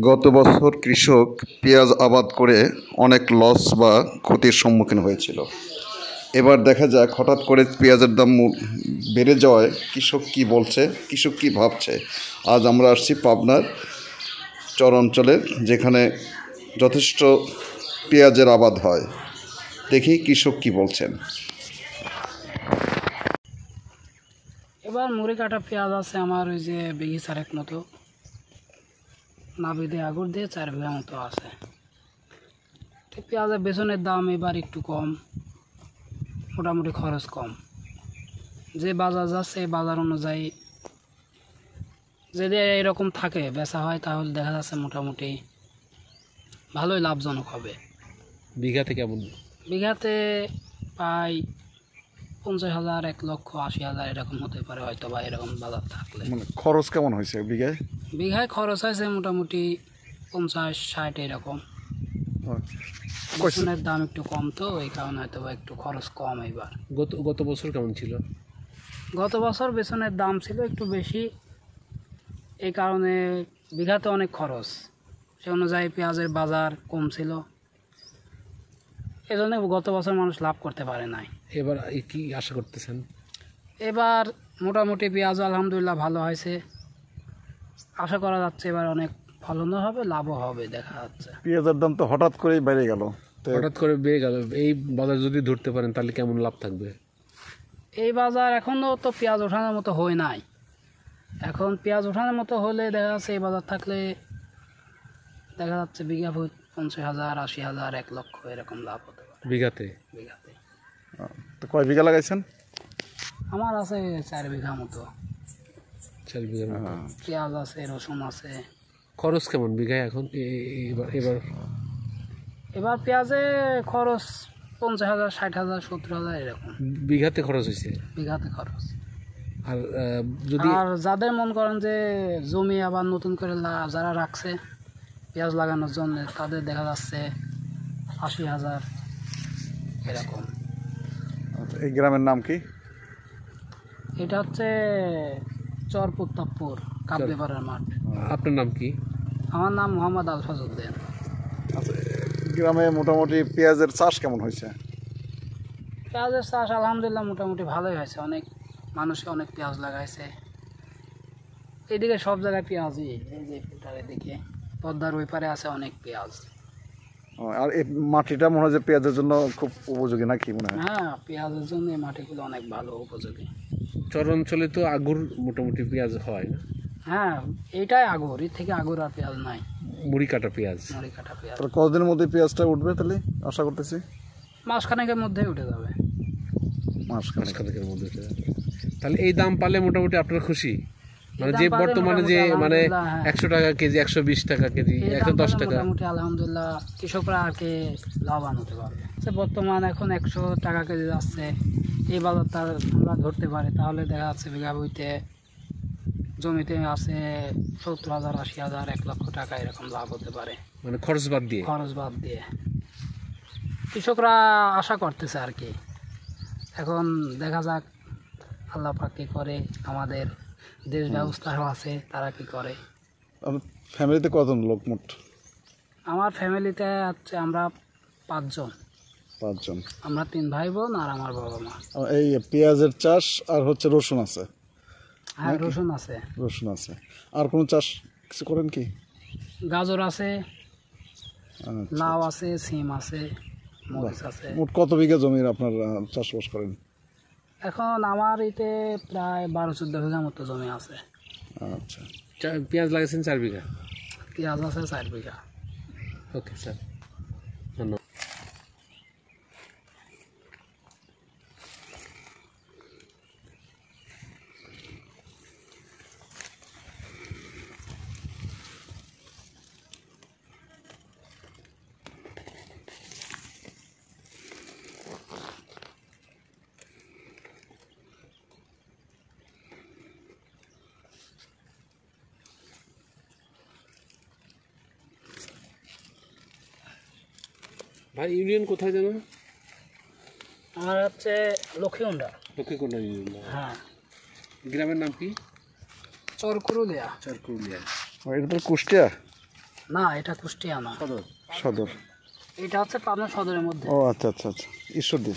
গত বছর কৃষক পেঁয়াজ আবাদ করে অনেক লস বা ক্ষতির সম্মুখীন হয়েছিল। এবার দেখা যাক হঠাৎ করে পেঁয়াজের দাম বেড়ে যাওয়ায় কৃষক কী বলছে, কৃষক কী ভাবছে। আজ আমরা আসছি পাবনার চর অঞ্চলে, যেখানে যথেষ্ট পেঁয়াজের আবাদ হয়। দেখি কৃষক কী বলছেন। এবার মুড়ি কাটা পেঁয়াজ আছে আমার ওই যে বিঘি 4 মতো, নাবি দিয়ে আগুর দিয়ে 4 বিঘা মতো আছে। পেঁয়াজের বেসনের দাম এবার একটু কম, মোটামুটি খরচ কম। যে বাজার যাচ্ছে এই বাজার অনুযায়ী যদি এরকম থাকে বেচা হয় তাহলে দেখা যাচ্ছে মোটামুটি ভালোই লাভজনক হবে। বিঘাতে কেমন? বিঘাতে প্রায় 50,000, 1,80,000 এরকম হতে পারে হয়তো, বা এরকম বাজার থাকলে। মানে খরচ কেমন হয়েছে বিঘায়? বিঘায় খরচ হয়েছে মোটামুটি 50-60 এরকম। বেসনের দাম একটু কম, তো এই কারণে হয়তো বা একটু খরচ কম। এবার গত বছর কেমন ছিল? গত বছর বেসনের দাম ছিল একটু বেশি, এই কারণে বিঘাতে অনেক খরচ, সে অনুযায়ী পেঁয়াজের বাজার কম ছিল, এই জন্য গত বছর মানুষ লাভ করতে পারে নাই। এবার কি আশা করতেছেন? এবার মোটামুটি পেঁয়াজ আলহামদুলিল্লাহ ভালো হয়েছে, আশা করা যাচ্ছে এবার অনেক ফলনও হবে, লাভও হবে। দেখা যাচ্ছে পেঁয়াজের দাম তো হঠাৎ করেই বেড়ে গেল। হঠাৎ করে বেড়ে গেল, এই বাজার যদি ধরতে পারেন তাহলে কেমন লাভ থাকবে? এই বাজার এখনও তো পেঁয়াজ ওঠানোর মতো হয় নাই। এখন পেঁয়াজ ওঠানোর মতো হলে দেখা যাচ্ছে এই বাজার থাকলে দেখা যাচ্ছে বিঘা 50,000, 80,000, 1 লক্ষ এরকম লাভ হতে পারে বিঘাতে। তো কয় বিঘা লাগাইছেন? আমার আছে 4 বিঘা মতো। 4 বিঘা মতো পেঁয়াজ আছে, রসুন আছে। খরচ কেমন বিঘায় এখন? এবার এবার পেঁয়াজে খরচ 50,000, 60,000, 70,000 এরকম বিঘাতে খরচ হয়েছে। বিঘাতে খরচ। আর যদি যাদের মন করেন যে জমি আবার নতুন করে যারা রাখছে পেঁয়াজ লাগানোর জন্য, তাদের দেখা যাচ্ছে 80,000 এরকম। এই গ্রামের নাম কি? এটা হচ্ছে চর প্রতাপপুর, কাবলিপাড়ার মাঠ। আপনার নাম কি? আমার নাম মোহাম্মদ আলফাজ উদ্দিন। গ্রামে মোটামুটি পেঁয়াজের চাষ কেমন হয়েছে? পেঁয়াজের চাষ আলহামদুলিল্লাহ মোটামুটি ভালোই হয়েছে, অনেক মানুষে অনেক পেঁয়াজ লাগাইছে। এদিকে সব জায়গায় পেঁয়াজই, এই যে ফিল্টারের দিকে পদ্মার ওই পারে আছে অনেক পেঁয়াজ। আর এই মাটিটা মনে হয় যে পেঁয়াজের জন্য খুব উপযোগী, নাকি মনে হয়? হ্যাঁ, পেঁয়াজের জন্য এই মাটিগুলো অনেক ভালো, উপযোগী। চর অঞ্চলে তো আগুর মোটামুটি পেঁয়াজ হয় না? হ্যাঁ, এইটাই আগুর, এর থেকে আগুর আর পেঁয়াজ নাই। মুড়ি কাটা পেঁয়াজ। মুড়ি কাটা পেঁয়াজ কতদিনের মধ্যে পেঁয়াজটা উঠবে তাহলে আশা করতেছি? মাসখানেকের মধ্যেই উঠে যাবে। মাসখানেকের মধ্যে উঠে যাবে। তাহলে এই দাম পালে মোটামুটি আপনার খুশি? মানে যে পালে বর্তমানে যে মানে হ্যাঁ। 100 টাকা কেজি, 120 টাকা কেজি, এই দাম 110 পালে টাকা, মোটামুটি আলহামদুলিল্লাহ কৃষকরা আর কি লাভবান হতে পারবে। বর্তমান এখন 100 টাকা কেজি যাচ্ছে, এই বাজারটা আমরা ধরতে পারি তাহলে দেখা যাচ্ছে বিঘা বইতে জমিতে আছে 70,000, 80,000, 1 লক্ষ টাকা এরকম লাভ হতে পারে, মানে খরচ বাদ দিয়ে। খরচ বাদ দিয়ে কৃষকরা আশা করতেছে আর কি। এখন দেখা যাক আল্লাহ পাক কি করে, আমাদের দেশ ব্যবস্থাও আছে, তারা কি করে। ফ্যামিলিতে কতজন লোক মোট? আমার ফ্যামিলিতে আছে আমরা 5 জন। 5 জন। আমরা 3 ভাই বোন আর আমার বাবা মা। এই পেঁয়াজের চাষ আর হচ্ছে রসুন আছে? হ্যাঁ, রসুন আছে। রসুন আছে। আর কোনো চাষ কিছু করেন কি? গাজর আছে, আচ্ছা। লাউ আছে, সিম আছে, মরিচ আছে। মোট কত বিঘা জমির আপনার চাষবাস করেন? এখন আমার এতে প্রায় 12-14 বিঘা মতো জমি আছে। আচ্ছা। পেঁয়াজ লাগাইছেন 4 বিঘা? পেঁয়াজ আছে 4 বিঘা। ওকে স্যার, ধন্যবাদ। ভাই ইউনিয়ন কোথায় জানো? আমার হচ্ছে লক্ষ্মীকুণ্ডা। লক্ষ্মীকুণ্ডা ইউনিয়ন। হ্যাঁ। গ্রামের নাম কি? চরকুরুলিয়া। চরকুরুলিয়া। এটা তো কুষ্টিয়া? না, এটা কুষ্টিয়া না, সদর। এটা হচ্ছে পাবনা সদরের মধ্যে। ও আচ্ছা আচ্ছা আচ্ছা, ঈশ্বরদী।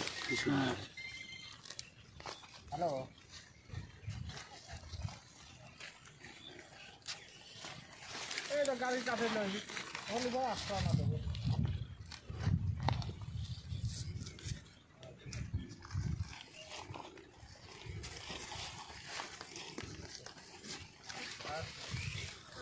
হ্যালো।